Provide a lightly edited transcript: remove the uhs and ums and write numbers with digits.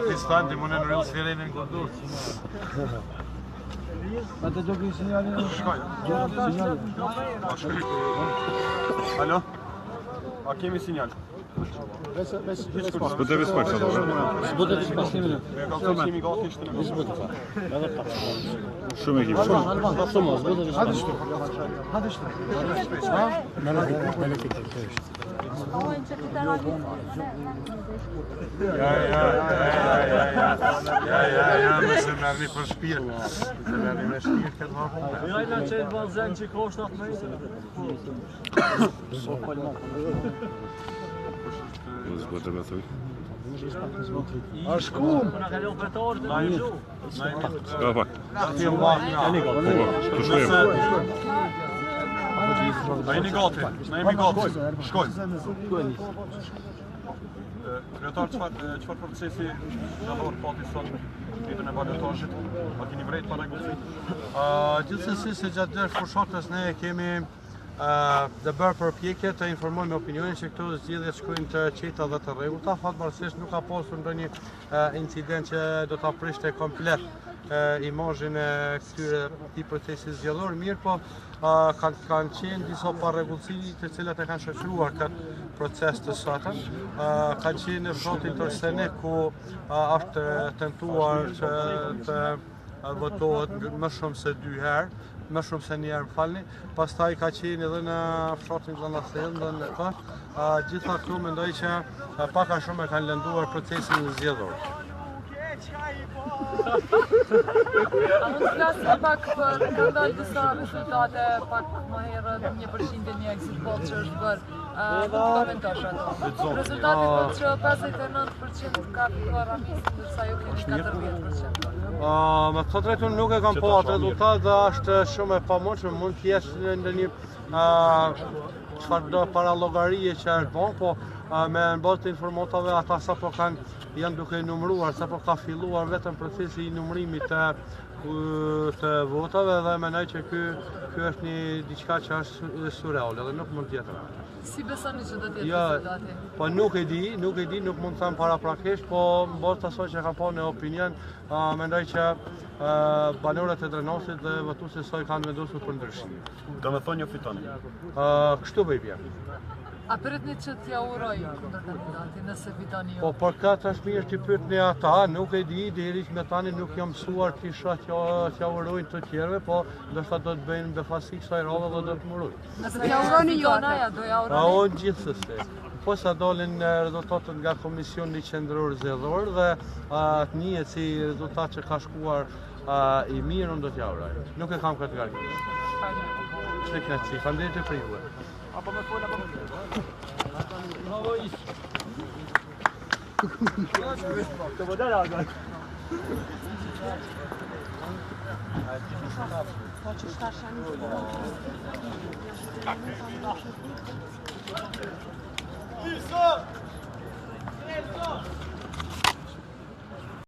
Pakistan ti mune në rrëllë sfirenin në këndur. Atë gjoki sinjalin? Shkoj. Alo? A kemi sinjal? Zbude wyspać na dole. Zbude wyspać nie wiem. Shumë ekip. Shumë, zbude wyspać. Hadi işte. Ja, mëse merrni për shpirt. Mëse merrni me shpirt këtë hapun. Jajna që e vazhen që kosht atë me Zbude me thuj. A shkum? Në kalon vetarë të në gju. Ka pak. Të shkojmë. Na jeni gati, shkojmë. Kryetar, çfarë procesi gjallor pati sot ditën e balotażhit? A keni vrejt pa rregullsi? Gjithsesi se gjatë gjithë fushatës ne kemi dhe bërë përpjekje të informojmë opinionin që këto zgjedhje shkojnë të qeta dhe të rregullta. Fatmirësisht nuk ka pasur ndonjë incident që do ta prishte komplet imazhin e këtyre këtij procesi zgjedhor, mirë po kanë qenë disa parregullsi të cilat e kanë shoqëruar këtë proces të sotëm. Kanë qenë në fshatin Torsenik ku është tentuar që të votohet më shumë se 2 herë, më shumë se 1 herë, më falni. Pastaj ka qenë edhe në fshatin Xhanasell dhe në Kosh. Gjitha këtu mendoj që pak a shumë e kanë lënduar procesin zgjedhor. A mund të flasë pak për kanë dalë disa rezultate pak më herët 1% një exit poll që është bërë. Mund të komentosh ato. Rezultati thotë që 59% ka fituar Ramisi, ndërsa ju keni 14%. Me të drejtun nuk e kam po atë rezultat dhe është shumë e pamundshme, mund të jesh në një çfarëdo parallogarie që është bon, po me në bazë të informatave ata sapo janë duke numëruar, sapo ka filluar vetëm procesi i numërimit të votave dhe mendoj që ky është një diçka që është surreale dhe nuk mund të jetë. Si besoni që do të jetë rezultati? Po nuk e di, nuk mund të them paraprakisht, po në bazë të asaj që kam pa në opinion, mendoj që banorët e Drenasit dhe votuesit e saj kanë vendosur për ndryshim. Domethënë një fitoni. Kështu bëj bie. A pritni që t'ja uroj kundër kandidatit nëse fitoni ju? Po për këtë është mirë që pyetni ata, nuk e di, deri me tani nuk jam mësuar kisha t'ja urojnë të tjerëve, po ndoshta do të bëjnë befasi kësaj radhe dhe do të më urojnë. Nëse t'ja uroni ju ata, do ja uroni? Unë gjithsesi. Po sa dolin rezultatet nga Komisioni Qendror Zgjedhor dhe të njihet si rezultat që ka shkuar i mirë, unë do t'ja uroj. Nuk e kam këtë garë. Çfarë kënaqësi, faleminderit për ju. Apo me fola apo me bravo ish. Të vëdar aga. Isso!